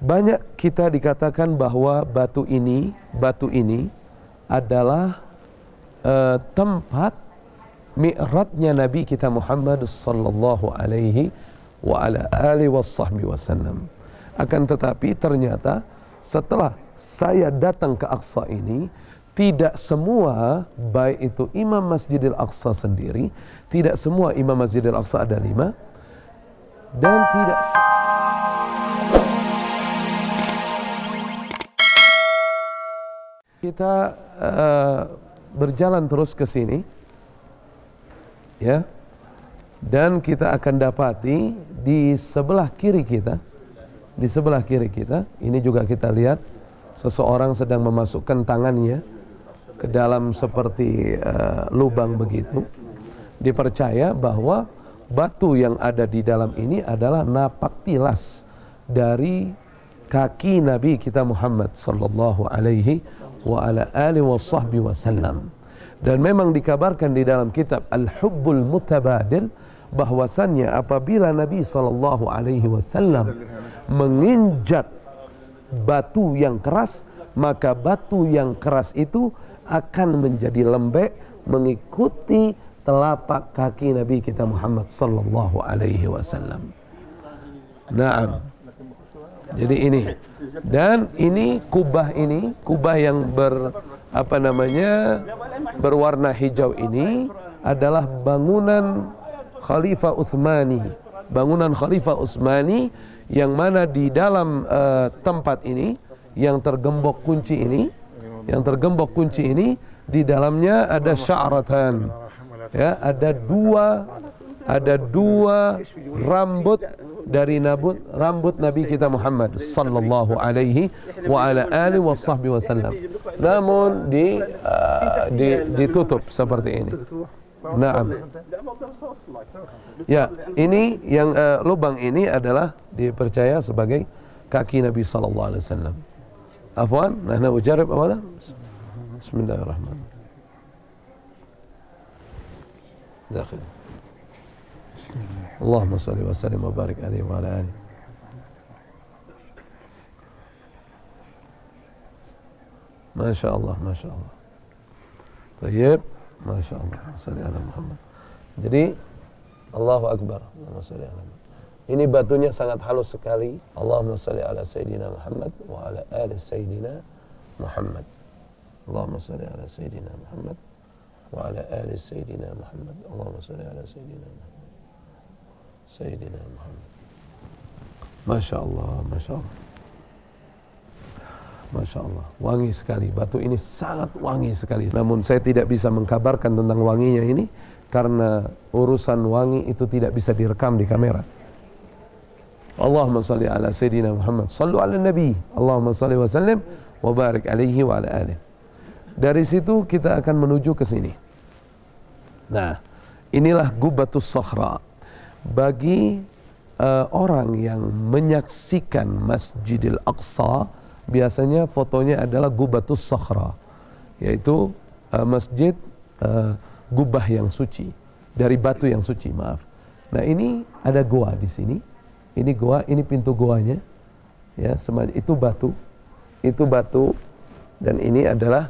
Banyak kita dikatakan bahwa batu ini adalah tempat mi'rajnya Nabi kita Muhammad sallallahu alaihi wa ala alihi wasallam. Akan tetapi ternyata setelah saya datang ke Aqsa ini, tidak semua, baik itu Imam Masjidil Aqsa sendiri, tidak semua Imam Masjidil Aqsa ada 5, dan tidak kita berjalan terus ke sini, ya, dan kita akan dapati di sebelah kiri kita, ini juga kita lihat seseorang sedang memasukkan tangannya ke dalam seperti lubang begitu. Dipercaya bahwa batu yang ada di dalam ini adalah napak tilas dari kaki Nabi kita Muhammad sallallahu alaihi wa ala alihi wasallam. Dan memang dikabarkan di dalam kitab Al-Hubbul Mutabadil bahwasannya apabila Nabi sallallahu alaihi wasallam menginjak batu yang keras, maka batu yang keras itu akan menjadi lembek mengikuti telapak kaki Nabi kita Muhammad sallallahu alaihi wasallam. Naam. Jadi ini, dan ini kubah yang berwarna hijau ini adalah bangunan Khalifah Utsmani, yang mana di dalam tempat ini yang tergembok kunci ini, di dalamnya ada sya'ratan, ya, ada dua rambut dari rambut Nabi kita Muhammad sallallahu alaihi wa ala alihi wasallam, namun ditutup seperti ini. Naam. Ya, ini yang lubang ini adalah dipercaya sebagai kaki Nabi sallallahu alaihi wasallam. Afwan, nahnu ujarib awalan. Bismillahirrahmanirrahim. Dakhil. Allahumma salli wa sallim wa barik alaihi wa ala alihi. Masya Allah. Tayyib. Masya Allah. Salli ala Muhammad. Jadi Allahu Akbar. Ini batunya sangat halus sekali. Allahumma salli ala Sayyidina Muhammad wa ala ali Sayyidina Muhammad. Allahumma salli ala Sayyidina Muhammad wa ala ali Sayyidina Muhammad. Allahumma salli ala Sayyidina Muhammad. Sayyidina Muhammad. Masya Allah. Masya Allah, wangi sekali. Batu ini sangat wangi sekali. Namun saya tidak bisa mengkabarkan tentang wanginya ini karena urusan wangi itu tidak bisa direkam di kamera. Allahumma salli ala Sayyidina Muhammad. Sallu ala Nabi. Allahumma salli wa sallim wa barik alaihi wa ala alihi. Dari situ kita akan menuju ke sini. Nah, inilah Gubbatus Sakhra. Bagi orang yang menyaksikan Masjidil Aqsa, biasanya fotonya adalah Gubbatus Sakhra, yaitu masjid gubah yang suci, dari batu yang suci, maaf. Nah, ini ada goa di sini. Ini goa, ini pintu goanya. Ya, itu batu, dan ini adalah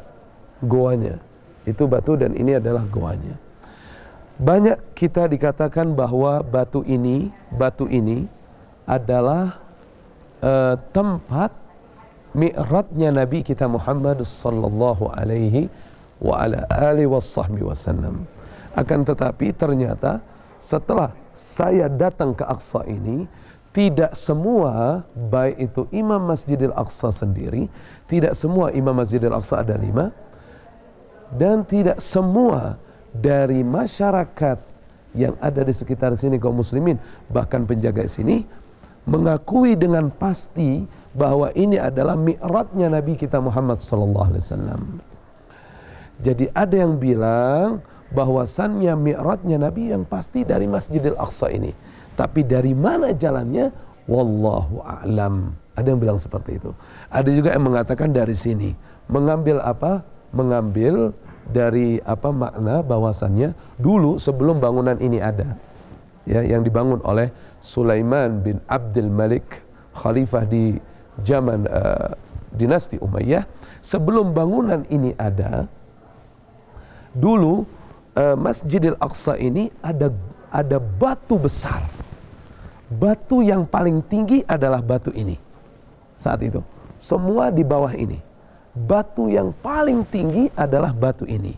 goanya. Itu batu dan ini adalah goanya. Banyak kita dikatakan bahwa batu ini adalah tempat mi'rajnya Nabi kita Muhammad sallallahu alaihi wa ala alihi wasallam. Akan tetapi ternyata setelah saya datang ke Aqsa ini, tidak semua, baik itu Imam Masjidil Aqsa sendiri, tidak semua Imam Masjidil Aqsa ada 5, dan tidak semua dari masyarakat yang ada di sekitar sini, kaum muslimin, bahkan penjaga sini, mengakui dengan pasti bahwa ini adalah mi'rajnya Nabi kita Muhammad sallallahu alaihi wasallam. Jadi ada yang bilang bahwasannya mi'rajnya Nabi yang pasti dari Masjidil Aqsa ini. Tapi dari mana jalannya? Wallahu a'lam. Ada yang bilang seperti itu. Ada juga yang mengatakan dari sini. Mengambil apa? Mengambil dari apa makna bahwasannya dulu sebelum bangunan ini ada, ya, yang dibangun oleh Sulaiman bin Abdul Malik, khalifah di zaman dinasti Umayyah. Sebelum bangunan ini ada, dulu Masjidil Aqsa ini ada batu besar. Batu yang paling tinggi adalah batu ini. Saat itu semua di bawah ini. Batu yang paling tinggi adalah batu ini.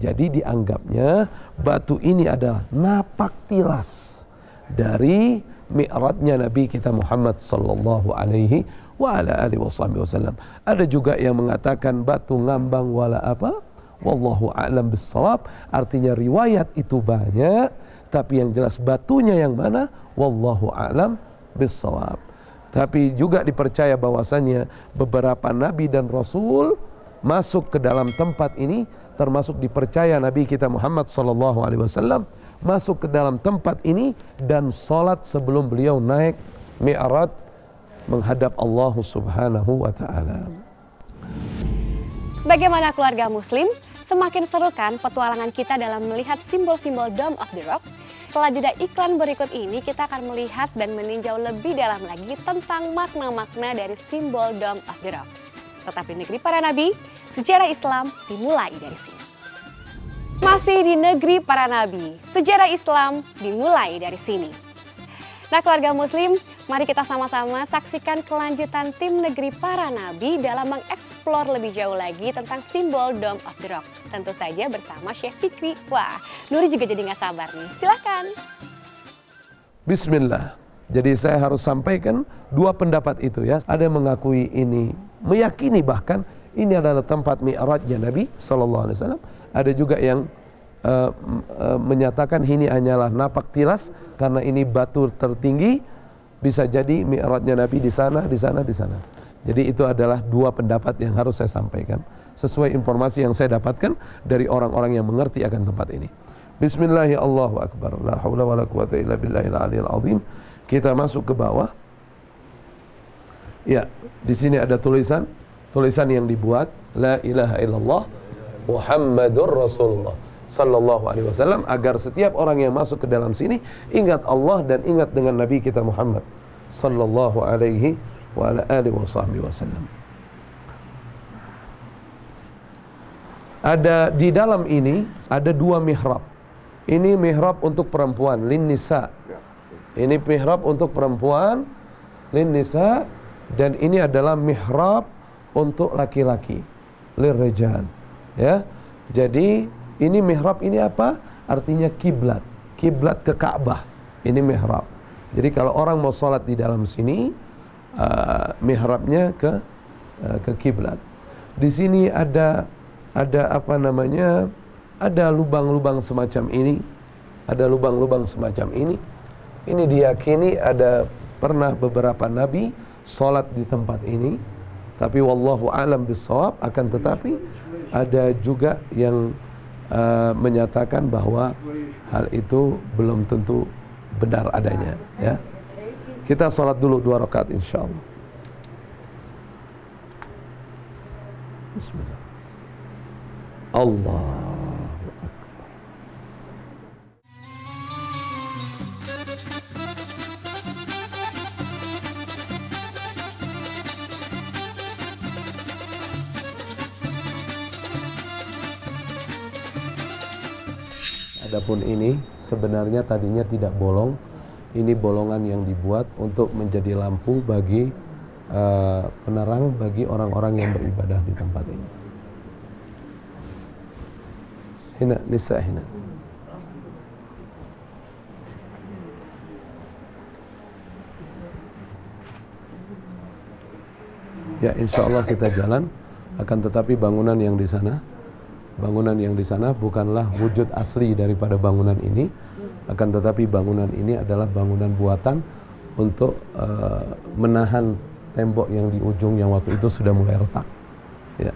Jadi dianggapnya batu ini adalah napak tilas dari mi'rajnya Nabi kita Muhammad sallallahu alaihi wa ala alihi wasallam. Ada juga yang mengatakan batu ngambang wala apa? Wallahu a'lam bissawab. Artinya riwayat itu banyak, tapi yang jelas batunya yang mana? Wallahu a'lam bissawab. Tapi juga dipercaya bahwasannya beberapa nabi dan rasul masuk ke dalam tempat ini, termasuk dipercaya Nabi kita Muhammad sallallahu alaihi wasallam masuk ke dalam tempat ini dan salat sebelum beliau naik Mi'raj menghadap Allah Subhanahu wa taala. Bagaimana keluarga muslim? Semakin seru kan petualangan kita dalam melihat simbol-simbol Dome of the Rock? Setelah jeda iklan berikut ini, kita akan melihat dan meninjau lebih dalam lagi tentang makna-makna dari simbol Dome of the Rock. Tetap di negeri para nabi, sejarah Islam dimulai dari sini. Masih di negeri para nabi, sejarah Islam dimulai dari sini. Nah keluarga muslim, mari kita sama-sama saksikan kelanjutan tim negeri para nabi dalam mengeksplor lebih jauh lagi tentang simbol Dome of the Rock. Tentu saja bersama Syekh Fikri. Wah, Nuri juga jadi gak sabar nih, silakan. Bismillah. Jadi saya harus sampaikan dua pendapat itu ya. Ada yang mengakui ini, meyakini bahkan ini adalah tempat mi'rajnya Nabi SAW. Ada juga yang menyatakan ini hanyalah napak tilas karena ini batu tertinggi, bisa jadi mi'rajnya Nabi di sana, di sana, di sana. Jadi itu adalah dua pendapat yang harus saya sampaikan sesuai informasi yang saya dapatkan dari orang-orang yang mengerti akan tempat ini. Bismillahirrahmanirrahim. Allahu akbar. La haula wala quwata illa billahil aliyil azim. Kita masuk ke bawah. Ya, di sini ada tulisan yang dibuat la ilaha illallah Muhammadur Rasulullah sallallahu alaihi wasallam, agar setiap orang yang masuk ke dalam sini ingat Allah dan ingat dengan Nabi kita Muhammad sallallahu alaihi wa ala alihi wasallam. Ada di dalam ini ada dua mihrab. Ini mihrab untuk perempuan, lin nisa. Ini mihrab untuk perempuan, lin nisa, dan ini adalah mihrab untuk laki-laki, lir rijal. Ya. Jadi ini mihrab ini apa? Artinya kiblat. Kiblat ke Ka'bah. Ini mihrab. Jadi kalau orang mau sholat di dalam sini, mihrabnya ke kiblat. Di sini ada apa namanya? Ada lubang-lubang semacam ini. Ada lubang-lubang semacam ini. Ini diyakini ada pernah beberapa nabi sholat di tempat ini. Tapi wallahu a'lam bissawab, akan tetapi ada juga yang menyatakan bahwa hal itu belum tentu benar adanya ya. Kita sholat dulu 2 rakaat insyaallah. Bismillah. Allah. Adapun ini sebenarnya tadinya tidak bolong. Ini bolongan yang dibuat untuk menjadi lampu bagi penerang bagi orang-orang yang beribadah di tempat ini. Hina nisa hina. Ya, insyaallah kita jalan, akan tetapi bangunan yang di sana bukanlah wujud asli daripada bangunan ini, akan tetapi bangunan ini adalah bangunan buatan untuk menahan tembok yang di ujung yang waktu itu sudah mulai retak. Ya.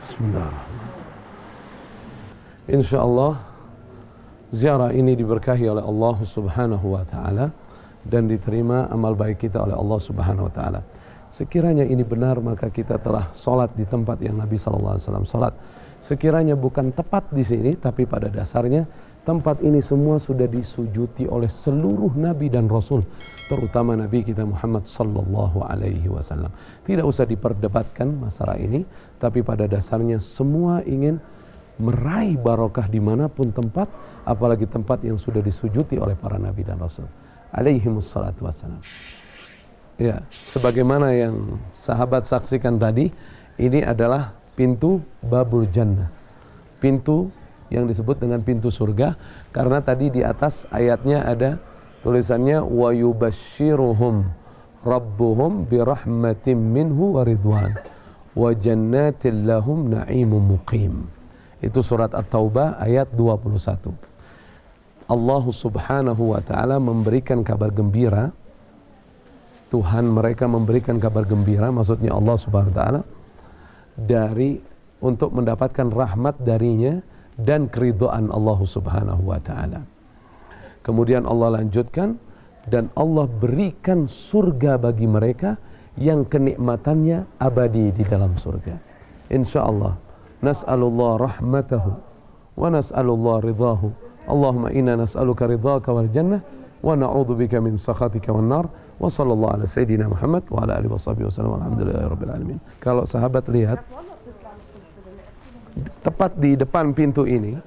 Bismillah. Insyaallah ziarah ini diberkahi oleh Allah Subhanahu wa taala dan diterima amal baik kita oleh Allah Subhanahu wa taala. Sekiranya ini benar, maka kita telah sholat di tempat yang Nabi SAW sholat. Sekiranya bukan tepat di sini, tapi pada dasarnya tempat ini semua sudah disujuti oleh seluruh nabi dan rasul, terutama nabi kita Muhammad sallallahu alaihi wasallam. Tidak usah diperdebatkan masalah ini, tapi pada dasarnya semua ingin meraih barokah dimanapun tempat, apalagi tempat yang sudah disujuti oleh para nabi dan rasul alaihimussalatu wassalam. Ya, sebagaimana yang sahabat saksikan tadi, ini adalah pintu Babul Jannah, pintu yang disebut dengan pintu surga, karena tadi di atas ayatnya ada tulisannya wa yubashshiruhum rabbuhum birahmatin minhu wa ridwan wa jannatin lahum na'imun muqim. Itu surat At-Taubah ayat 21. Allah subhanahu wa ta'ala memberikan kabar gembira, Tuhan mereka memberikan kabar gembira, maksudnya Allah subhanahu wa ta'ala, untuk mendapatkan rahmat darinya dan keridhaan Allah subhanahu wa ta'ala. Kemudian Allah lanjutkan, dan Allah berikan surga bagi mereka yang kenikmatannya abadi di dalam surga. InsyaAllah. Nas'alullah rahmatahu wa nas'alullah ridahu. Allahumma inna nas'aluka ridhaka wal jannah wa na'udzubika min sakhatika wan nar. Wa sallallahu ala sayyidina Muhammad wa ala alihi washabihi wasallam. Alhamdulillahirabbil alamin. Kalau sahabat lihat, tepat di depan pintu ini,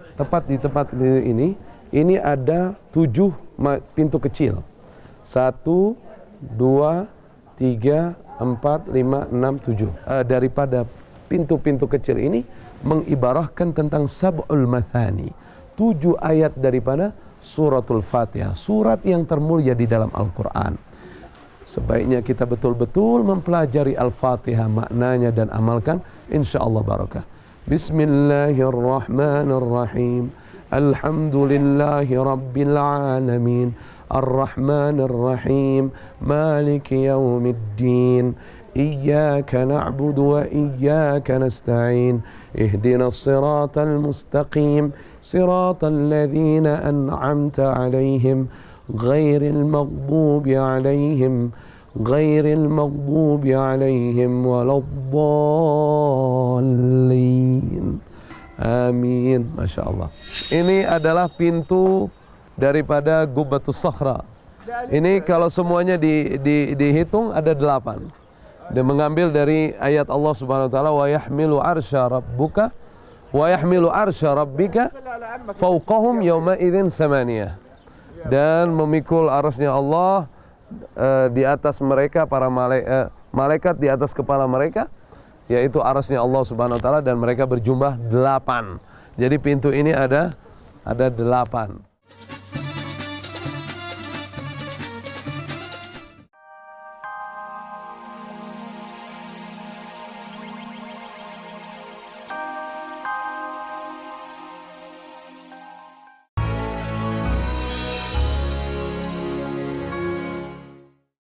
ini ada 7 pintu kecil. 1, 2, 3, 4, 5, 6, 7. Daripada pintu-pintu kecil ini mengibarahkan tentang sab'ul mathani, 7 ayat daripada suratul Fatihah, surat yang termulia di dalam Al-Quran. Sebaiknya kita betul-betul mempelajari Al-Fatihah, maknanya, dan amalkan, insyaallah barakah. Bismillahirrahmanirrahim. Alhamdulillahi rabbil alamin. Ar-Rahmanir-Rahim. Maliki yaumiddin. Iyyaka na'budu wa iyyaka nasta'in. Ihdinas siratal mustaqim. Siratal ladzina an'amta 'alaihim ghairil maghdubi 'alaihim waladdallin. Amin. Masya Allah. Ini adalah pintu daripada Gubbatus Sakhra. Ini kalau semuanya dihitung ada 8. Dia mengambil dari ayat Allah Subhanahu wa taala, wa yahmilu arsya rabbika fawqahum yawma idzin samaniyah. Dan memikul arasnya Allah di atas mereka, para malaikat di atas kepala mereka, yaitu arasnya Allah subhanahu wa ta'ala, dan mereka berjumlah 8. Jadi pintu ini ada 8.